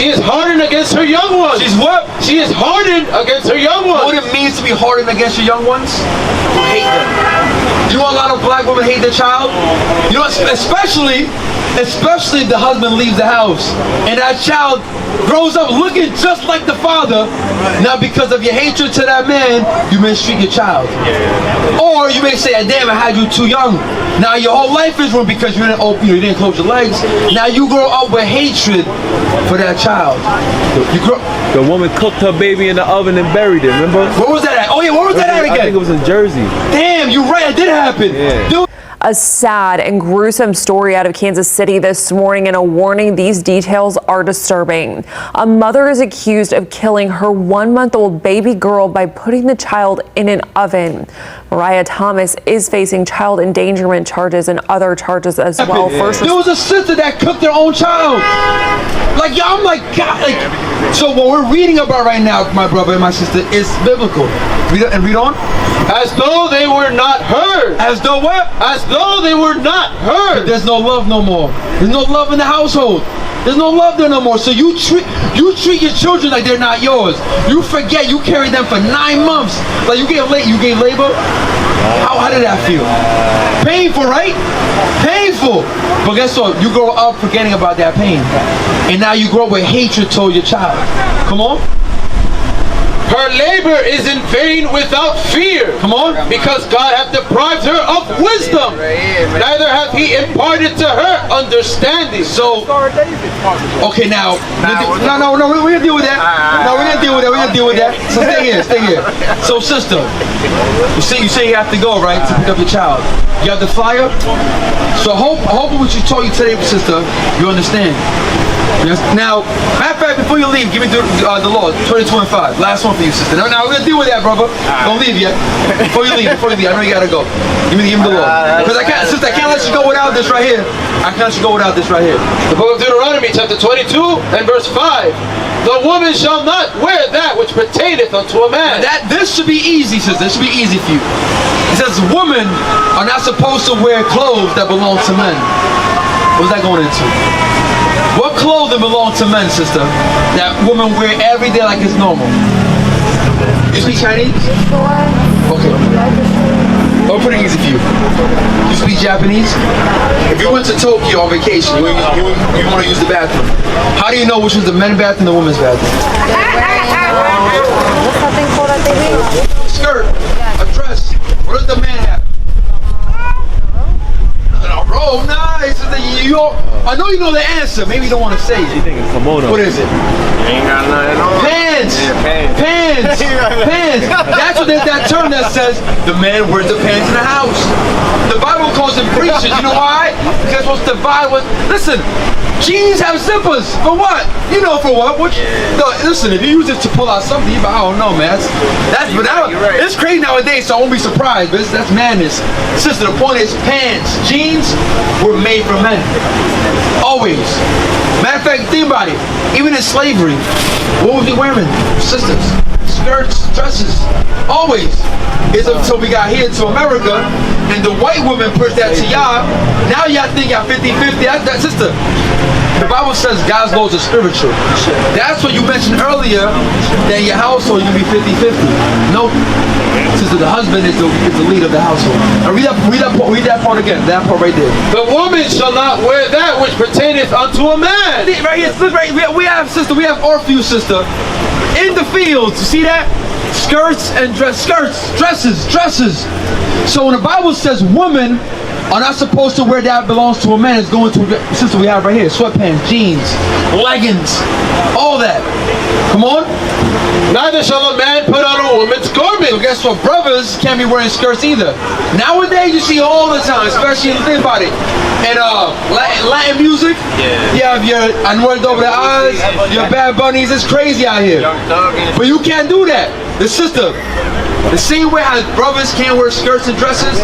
She is hardened against her young ones. She's what? She is hardened against her young ones. What it means to be hardened against your young ones? To hate them. You know a lot of black women hate their child? You know, especially if the husband leaves the house and that child grows up looking just like the father. Now because of your hatred to that man, you mistreat your child. Or you may say, damn, I had you too young. Now your whole life is ruined because you didn't open, you didn't close your legs. Now you grow up with hatred for that child. The woman cooked her baby in the oven and buried it, remember? Where was that at? Oh yeah, where was that at again? I think it was in Jersey. Damn, you're right, it did happen. Yeah. Dude. A sad and gruesome story out of Kansas City this morning, and a warning, these details are disturbing. A mother is accused of killing her 1-month-old baby girl by putting the child in an oven. Mariah Thomas is facing child endangerment charges and other charges as well. There was a sister that cooked their own child. Like, yeah, I'm like, God, like, so what we're reading about right now, my brother and my sister, is biblical. Read on. As though they were not heard. As though what? As though they were not heard. But there's no love no more. There's no love in the household. There's no love there no more. So you treat your children like they're not yours. You forget you carried them for 9 months. Like you gave labor. How did that feel? Painful, right? Painful. But guess what? You grow up forgetting about that pain. And now you grow up with hatred toward your child. Come on. Her labor is in vain without fear. Come on. Because God hath deprived her of wisdom. Neither hath he imparted to her understanding. So, okay, now, no, we're going to deal with that. No, we're going to deal with that. So stay here. So, sister, you say you have to go, right, to pick up your child. You have the flyer? So, I hope what you told you today, sister, you understand. Yes. Now, matter of fact, before you leave, give me the law, 22 and 5. Last one for you, sister. Now we're gonna deal with that, brother. Don't leave yet. Before you leave, I know you gotta go. Give me the law. Because I can't let you go without this right here. I can't let you go without this right here. The book of Deuteronomy, chapter 22 and verse 5. The woman shall not wear that which pertaineth unto a man. This should be easy, sister. This should be easy for you. It says women are not supposed to wear clothes that belong to men. What's that going into? What clothing belongs to men, sister, that women wear every day like it's normal? You speak Chinese? Okay. I'll put it easy for you. You speak Japanese? If you went to Tokyo on vacation, you want to use the bathroom. How do you know which is the men's bathroom and the women's bathroom? A skirt, a dress. What does the man have? A robe, nice. I know you know the answer. Maybe you don't want to say it. Kimono. What is it? Ain't got nothing on. Pants. Yeah, Pants. Pants. That's what that term that says the man wears the pants in the house. The Bible calls them preachers. You know why? Because what's divide was. Listen, jeans have zippers. For what? You know for what? No, listen, if you use it to pull out something, I don't know, man. It's crazy nowadays, so I won't be surprised. But that's madness. Sister, the point is, pants, jeans were made for men. Always. Matter of fact, think about it. Even in slavery, what was he wearing? Sisters, skirts, dresses. Always. It's until we got here to America, and the white women pushed that to y'all. Now y'all think y'all 50-50. That's sister. The Bible says God's laws are spiritual. That's what you mentioned earlier, that in your household you can be 50-50. No. Sister, the husband is the leader of the household. Now read that part again. That part right there. The woman shall not wear that which pertaineth unto a man. Right here, look right. We have sister. We have art for you, sister. In the fields, you see that? Skirts and dresses. So when the Bible says women are not supposed to wear that belongs to a man, it's going to sister. We have right here sweatpants, jeans, leggings, all that. Come on. Neither shall a man put on a woman's garment. So guess what? Brothers can't be wearing skirts either. Nowadays you see all the time, especially think about it. And Latin music, you have your Anuel AA, your Bad Bunnies. It's crazy out here. But you can't do that. The sister, the same way as brothers can't wear skirts and dresses,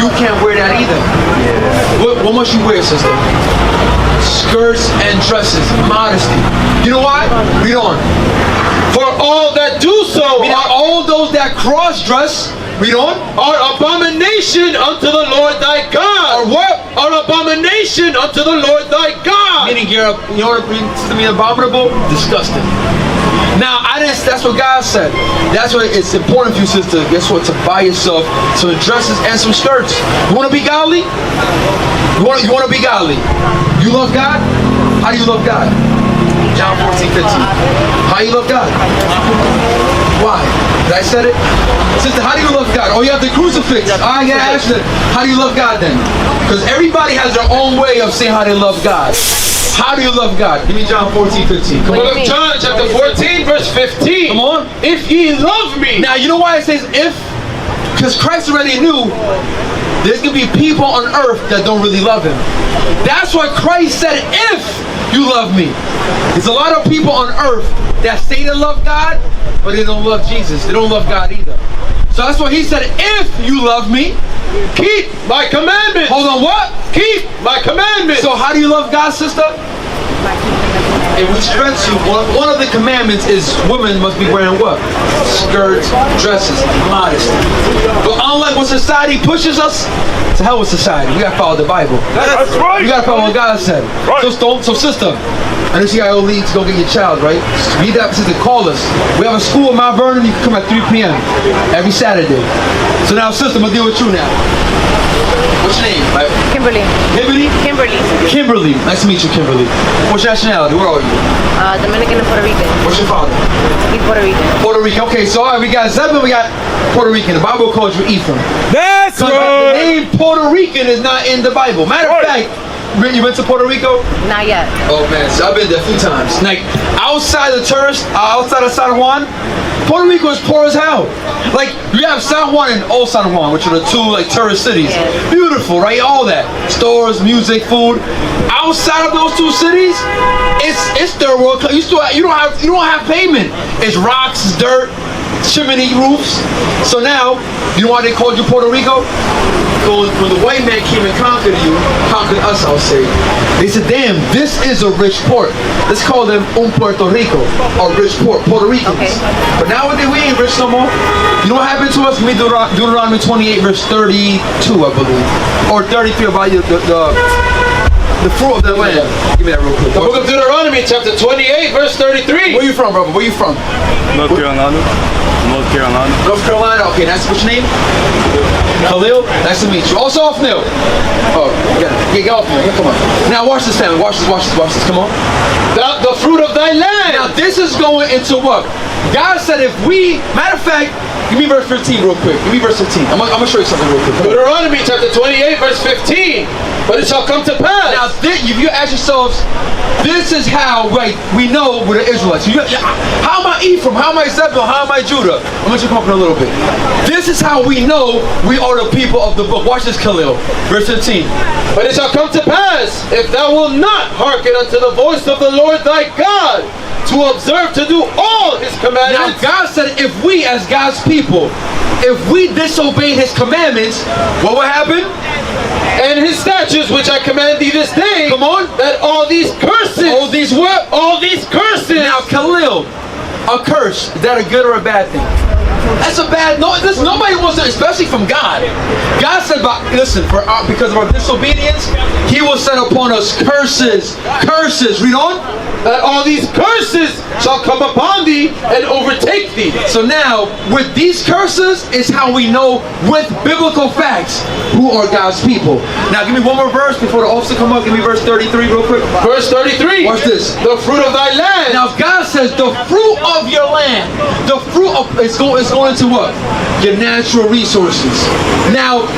you can't wear that either. What must you wear, sister? Skirts and dresses, modesty. You know why? Read on. For all that do so, all those that cross-dress, Read on. are abomination unto the Lord thy God. Or what? Are abomination unto the Lord thy God. Meaning you know what to me abominable? Disgusting. Now, that's what God said. That's why it's important for you, sister, guess what, to buy yourself some dresses and some skirts. You want to be godly? You want to be godly? You love God? How do you love God? John 14:15. How do you love God? Why? Did I said it? Sister, how do you love God? Oh, you have the crucifix. I gotta ask you, how do you love God then? Because everybody has their own way of saying how they love God. How do you love God? Give me John 14:15. Come on. John chapter 14 verse 15. Come on. If ye love me. Now, you know why it says if? Because Christ already knew there's going to be people on earth that don't really love him. That's why Christ said, if you love me. There's a lot of people on earth that say they love God, but they don't love Jesus. They don't love God either. So that's why he said, if you love me, keep my commandments. Hold on, what? Keep my commandments. So how do you love God, sister? And we stress you, one of the commandments is women must be wearing what? Skirts, dresses, modesty. But unlike what society pushes us, to hell with society. We gotta follow the Bible. That's right. We gotta follow what God said. Right. So sister, I know you gotta leave to go get your child, right? Read that, sister, call us. We have a school in Mount Vernon, you can come at 3 p.m. every Saturday. So now, sister, I'm gonna deal with you now. What's your name? Kimberly. Kimberly? Kimberly. Kimberly. Nice to meet you, Kimberly. What's your nationality? Where are you? Dominican and Puerto Rican. What's your father? He's Puerto Rican. Puerto Rican. Okay, so all right, we got Zebulun, we got Puerto Rican. The Bible calls you Ephraim. That's The right. name Puerto Rican is not in the Bible. Matter of fact, you went to Puerto Rico? Not yet. Oh man, so I've been there a few times. Like outside the tourist, outside of San Juan, Puerto Rico is poor as hell. Like you have San Juan and Old San Juan, which are the two like tourist cities. Yeah. Beautiful, right? All that stores, music, food. Outside of those two cities, it's third world. You don't have pavement. It's rocks, it's dirt, chimney roofs. So now, you know why they called you Puerto Rico? When the white man came and conquered you, conquered us, I'll say, they said, damn, this is a rich port. Let's call them un Puerto Rico, a rich port, Puerto Ricans. Okay. But nowadays we ain't rich no more. You know what happened to us? Give me Deuteronomy 28 verse 32, I believe. Or 33 about the fruit of the land. Give me that real quick. The book of Deuteronomy chapter 28 verse 33. Where you from, brother? Where you from? North Carolina. North Carolina. North Carolina. Okay, that's what's your name? Khalil. Nice to meet you. Also off Neil. Oh, yeah, get off Neil. Come on. Now watch this, family. Watch this. Come on. The fruit of thy land. Now this is going into what? God said if we, matter of fact, give me verse 15 real quick. Give me verse 15. I'm gonna show you something real quick. Deuteronomy chapter 28 verse 15. But it shall come to pass. Now, if you ask yourselves, this is how we know we're the Israelites. How am I Ephraim? How am I Zebulun? How am I Judah? I'm going to come up in a little bit. This is how we know we are the people of the book. Watch this, Khalil. Verse 15. But it shall come to pass, if thou wilt not hearken unto the voice of the Lord thy God, to observe to do all his Now, commandments. God said if we, as God's people, if we disobey his commandments, what will happen? And his statutes which I command thee this day. Come on. That all these curses. All these what? All these curses. Now, Khalil, a curse, is that a good or a bad thing? That's a bad, nobody wants to, especially from God. God said, listen, because of our disobedience, he will send upon us curses. Curses, read on. That all these curses shall come upon thee and overtake thee. So now, with these curses is how we know with biblical facts who are God's people. Now, give me one more verse before the officer come up. Give me verse 33 real quick. Verse 33. Watch this. The fruit of thy land. Now, God says the fruit of your land, the fruit of, it's going into what? Your natural resources. Now,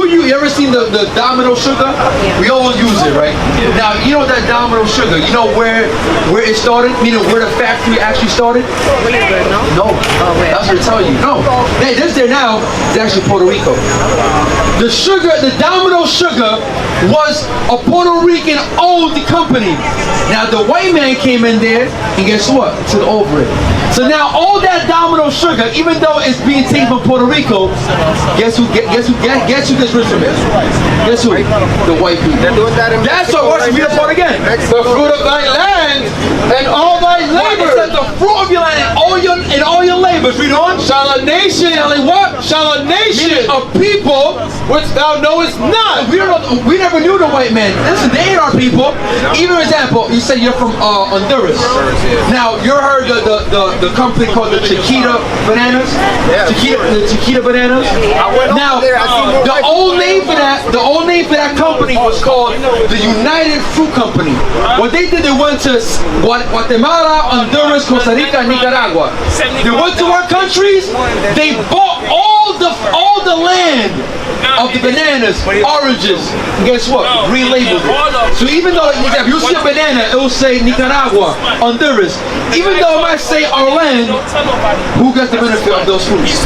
you ever seen the domino sugar? Yeah. We all use it, right? Now, you know that domino sugar, you know where it started? Meaning where the factory actually started? Williamsburg, no? No. Oh, where? That's what I tell you. No. Hey, this there now is actually Puerto Rico. The sugar, the domino sugar was a Puerto Rican owned company. Now the white man came in there and guess what? Took over it. So now all that domino sugar, even though it's being taken from Puerto Rico, guess who gets rich from it? Guess who? The white people. They're doing that in That's what. Watch me. Read that part again. The fruit of thy land and all all thy It says labor. the fruit of your land and all your labors. Read on. Shall a nation, What? shall a nation A people. which thou knowest not. We never knew the white man. Listen, they ain't our people. Even example, you say you're from Honduras. Now you heard the company called the Chiquita Bananas. The Chiquita Bananas. Now the old name for that company was called the United Fruit Company. What they did, they went to Guatemala, Honduras, Costa Rica, and Nicaragua. They went to our countries. They bought all the land of the bananas, oranges. And guess what? Relabeled it. So even though if you see a banana, it will say Nicaragua, Honduras. Even though it might say our land, who gets the benefit of those fruits?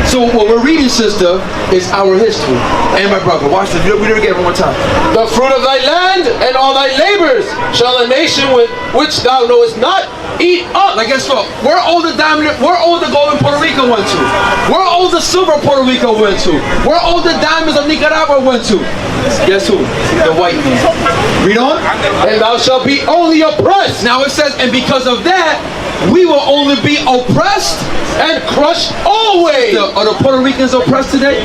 So what we're reading, sister, is our history. And my brother, watch this. We never get it one more time. The fruit of thy land and all thy labors shall a nation which thou knowest not eat up. Like guess what? Where all the gold in Puerto Rico went to? Where all the silver Puerto Rico went to? Where all the diamonds of Nicaragua went to? Guess who? The white man. Read on. And thou shalt be only oppressed Now it says, and because of that, we will only be oppressed. and crushed always. Are the Puerto Ricans oppressed today?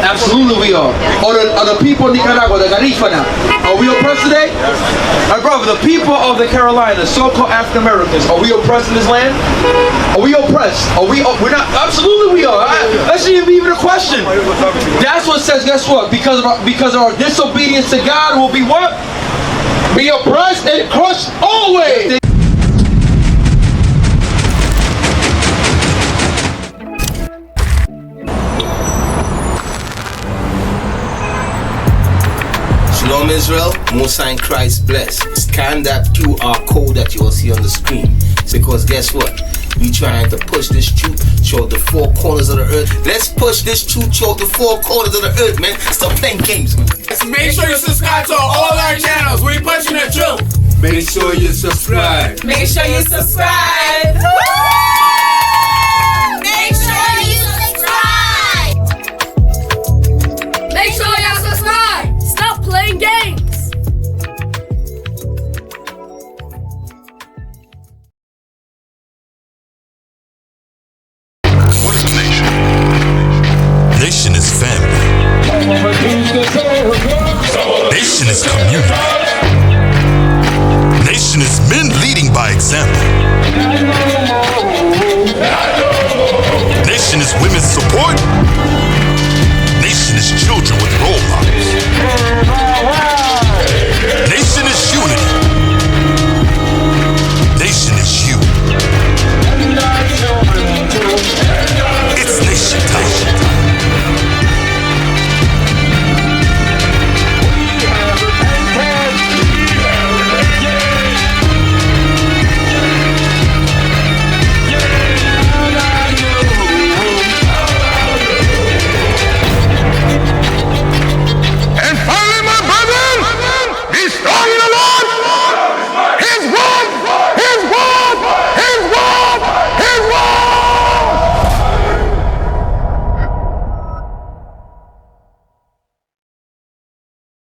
Absolutely we are. Are the people of Nicaragua, the Garifuna, are we oppressed today? My brother, the people of the Carolinas, so-called African Americans, are we oppressed in this land? Are we oppressed? We're not. Absolutely we are. That's even a question. That's what it says. Guess what? Because of our disobedience to God, will be what? Be oppressed and crushed always. Shalom Israel, Most High in Christ bless. Scan that QR code that you will see on the screen. Because guess what? We trying to push this truth toward the four corners of the earth. Let's push this truth toward the four corners of the earth, man. Stop playing games, man. Make sure you subscribe to all our channels. We pushing the truth. Make sure you subscribe. Make sure you subscribe. Make sure you subscribe. Make sure you subscribe. Stop playing games. What is a nation? Nation is family. Nation is community. Nation is men leading by example. Nation is women's support. Nation is children with